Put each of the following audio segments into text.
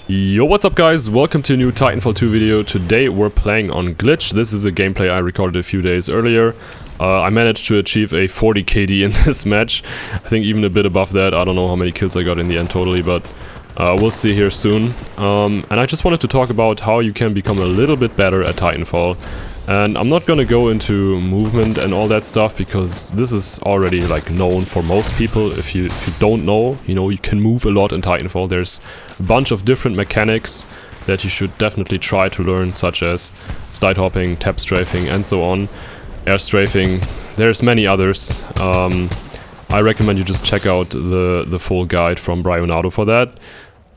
Yo, what's up guys? Welcome to a new Titanfall 2 video. Today we're playing on Glitch. This is a gameplay I recorded a few days earlier. I managed to achieve a 40 KD in this match. I think even a bit above that. I don't know how many kills I got in the end totally, but we'll see here soon. And I just wanted to talk about how you can become a little bit better at Titanfall. And I'm not gonna go into movement and all that stuff because this is already like known for most people. If you don't know, you can move a lot in Titanfall. There's a bunch of different mechanics that you should definitely try to learn, such as slide hopping, tap strafing, and so on. Air strafing. There's many others. I recommend you just check out the full guide from BlackWidow for that.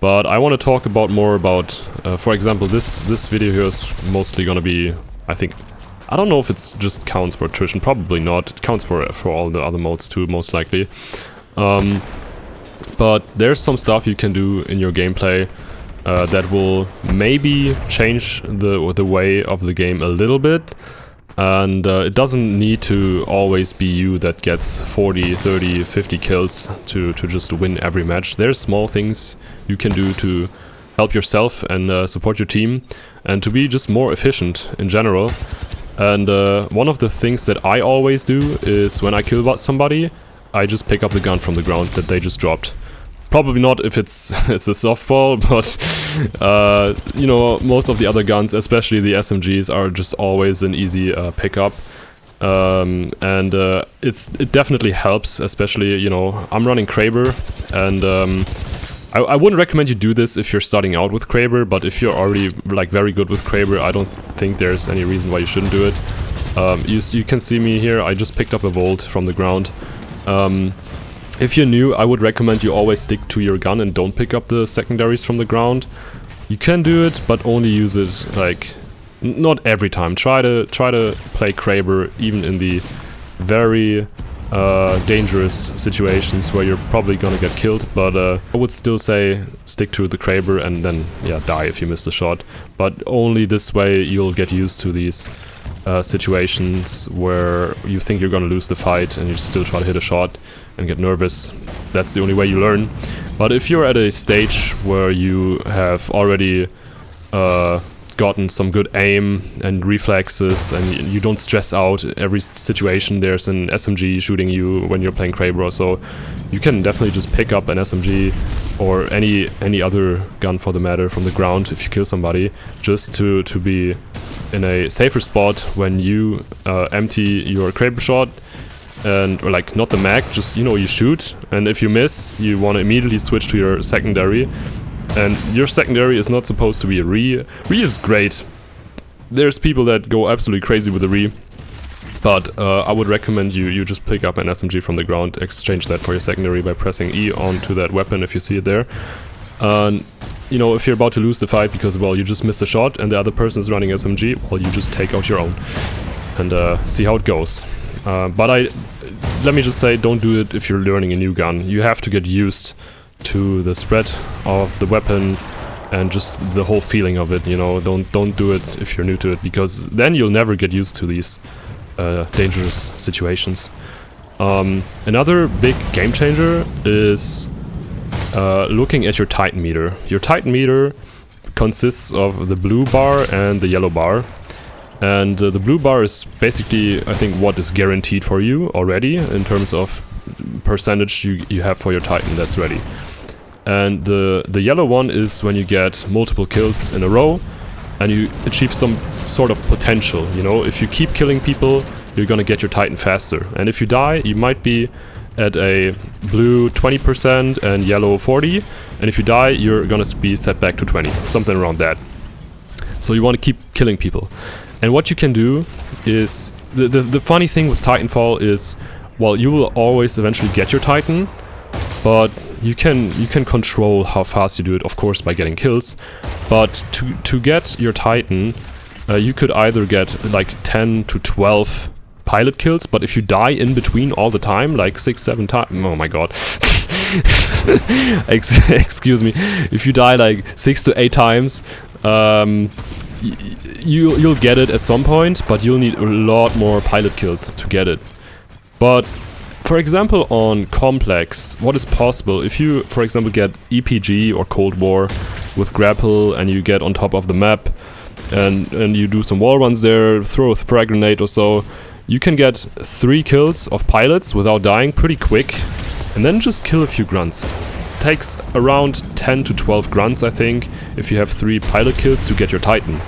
But I want to talk more about, for example, this video here is mostly gonna be, I don't know if it just counts for attrition, probably not. It counts for all the other modes too, most likely. But there's some stuff you can do in your gameplay that will maybe change the way of the game a little bit. And it doesn't need to always be you that gets 40, 30, 50 kills to just win every match. There's small things you can do to help yourself and support your team and to be just more efficient in general. And one of the things that I always do is when I kill somebody, I just pick up the gun from the ground that they just dropped. Probably not if it's a softball, but most of the other guns, especially the SMGs, are just always an easy pickup. It definitely helps, especially, I'm running Kraber, and I wouldn't recommend you do this if you're starting out with Kraber, but if you're already very good with Kraber, I don't think there's any reason why you shouldn't do it. You can see me here, I just picked up a Volt from the ground. If you're new, I would recommend you always stick to your gun and don't pick up the secondaries from the ground. You can do it, but only use it not every time. Try to play Kraber even in the very dangerous situations where you're probably gonna get killed, but I would still say stick to the Kraber and then die if you miss the shot. But only this way you'll get used to these situations where you think you're gonna lose the fight and you still try to hit a shot and get nervous. That's the only way you learn. But if you're at a stage where you have already gotten some good aim and reflexes and you don't stress out every situation there's an SMG shooting you when you're playing Kraber or so, you can definitely just pick up an SMG or any other gun for the matter from the ground if you kill somebody, just to be in a safer spot when you empty your Kraber shot. And not the mag, just you shoot, and if you miss you want to immediately switch to your secondary. And your secondary is not supposed to be a Re. Re is great. There's people that go absolutely crazy with the Re, but I would recommend you just pick up an SMG from the ground, exchange that for your secondary by pressing E onto that weapon if you see it there. And if you're about to lose the fight because, well, you just missed a shot and the other person is running SMG, well, you just take out your own and see how it goes. But let me just say, don't do it if you're learning a new gun. You have to get used to the spread of the weapon and just the whole feeling of it. Don't do it if you're new to it, because then you'll never get used to these dangerous situations. Another big game changer is looking at your Titan meter. Your Titan meter consists of the blue bar and the yellow bar. And the blue bar is basically, I think, what is guaranteed for you already in terms of percentage you have for your Titan that's ready. And the yellow one is when you get multiple kills in a row and you achieve some sort of potential. If you keep killing people, you're gonna get your Titan faster. And if you die, you might be at a blue 20% and yellow 40. And if you die, you're gonna be set back to 20, something around that. So you want to keep killing people. And what you can do is, the funny thing with Titanfall is, well, you will always eventually get your Titan, but you can control how fast you do it, of course, by getting kills. But to get your Titan, you could either get 10 to 12 pilot kills, but if you die in between all the time, 6, 7 times, oh my god. Excuse me. If you die 6 to 8 times, you'll get it at some point, but you'll need a lot more pilot kills to get it. But for example, on Complex, what is possible if you, for example, get EPG or Cold War with grapple and you get on top of the map and you do some wall runs there, throw a frag grenade or so, you can get 3 kills of pilots without dying pretty quick, and then just kill a few grunts. Takes around 10 to 12 grunts, I think, if you have 3 pilot kills to get your Titan.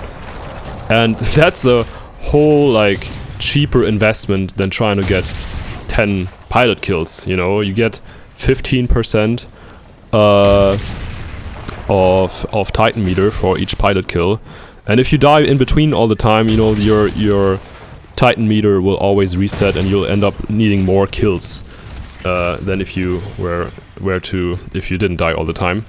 And that's a whole, like, cheaper investment than trying to get 10 pilot kills, you know? You get 15% of Titan meter for each pilot kill. And if you die in between all the time, you know, your Titan meter will always reset and you'll end up needing more kills than if you if you didn't die all the time.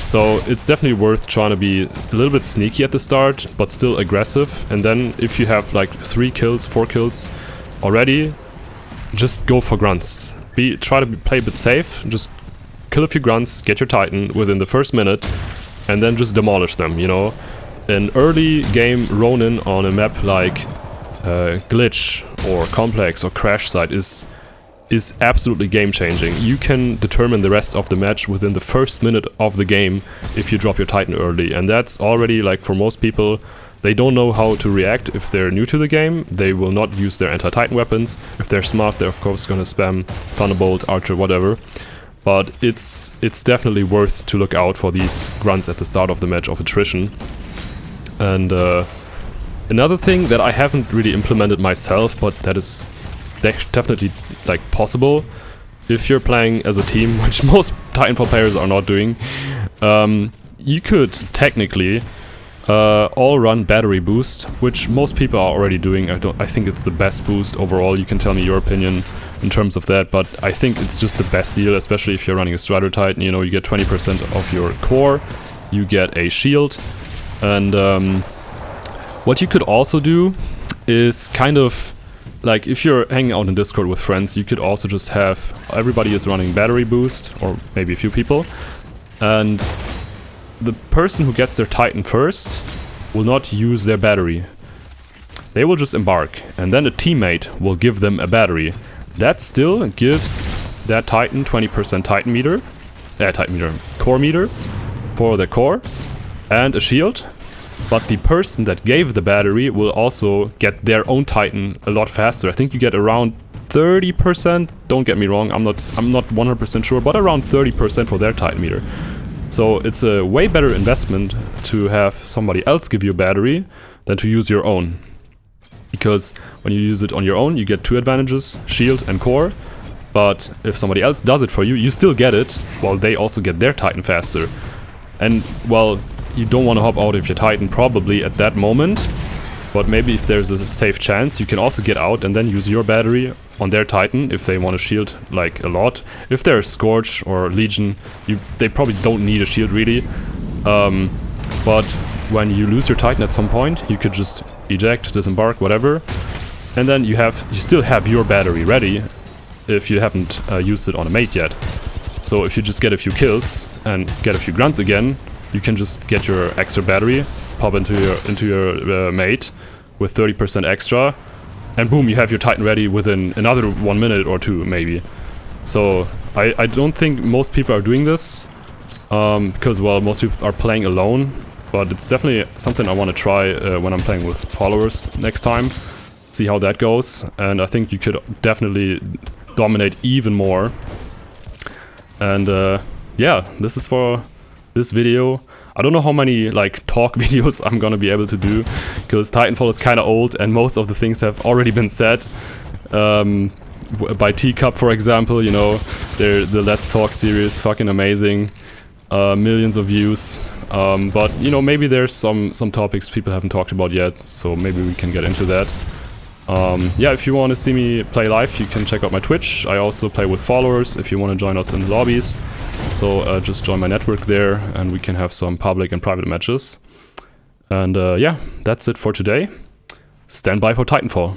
So it's definitely worth trying to be a little bit sneaky at the start, but still aggressive. And then if you have like 3 kills, 4 kills already, just go for grunts. Try to play a bit safe, just kill a few grunts, get your Titan within the first minute, and then just demolish them, you know. An early game Ronin on a map like Glitch or Complex or Crash Site is absolutely game-changing. You can determine the rest of the match within the first minute of the game if you drop your Titan early, and that's already, like, for most people, they don't know how to react if they're new to the game. They will not use their anti-Titan weapons. If they're smart, they're of course gonna spam Thunderbolt, Archer, whatever. But it's definitely worth to look out for these grunts at the start of the match of attrition. And another thing that I haven't really implemented myself, but that is definitely, like, possible if you're playing as a team, which most Titanfall players are not doing, you could technically all run battery boost, which most people are already doing. I think it's the best boost overall. You can tell me your opinion in terms of that, but I think it's just the best deal, especially if you're running a Strider Titan. You know, you get 20% of your core, you get a shield, and what you could also do is kind of, like, if you're hanging out in Discord with friends, you could also just have everybody is running battery boost, or maybe a few people, and the person who gets their Titan first will not use their battery. They will just embark, and then a teammate will give them a battery. That still gives that Titan 20% core meter for the core, and a shield. But the person that gave the battery will also get their own Titan a lot faster. I think you get around 30%. Don't get me wrong, I'm not 100% sure, but around 30% for their Titan meter. So it's a way better investment to have somebody else give you a battery than to use your own. Because when you use it on your own, you get 2 advantages, shield and core. But if somebody else does it for you, you still get it, while they also get their Titan faster. And, well, you don't want to hop out of your Titan probably at that moment, but maybe if there's a safe chance, you can also get out and then use your battery on their Titan if they want a shield, like, a lot. If they're Scorch or Legion, they probably don't need a shield really. But when you lose your Titan at some point, you could just eject, disembark, whatever, and then you still have your battery ready if you haven't used it on a mate yet. So if you just get a few kills and get a few grunts again, you can just get your extra battery, pop into your mate with 30% extra, and boom, you have your Titan ready within another 1 minute or 2 maybe. So I don't think most people are doing this, because, well, most people are playing alone, but it's definitely something I want to try when I'm playing with followers next time, see how that goes, and I think you could definitely dominate even more. And yeah, this is for this video. I don't know how many, like, talk videos I'm gonna be able to do, because Titanfall is kind of old and most of the things have already been said. By Teacup, for example, you know, the Let's Talk series, fucking amazing, millions of views. But, you know, maybe there's some topics people haven't talked about yet, so maybe we can get into that. Yeah, if you want to see me play live, you can check out my Twitch. I also play with followers if you want to join us in the lobbies. So just join my network there and we can have some public and private matches. And yeah, that's it for today. Stand by for Titanfall.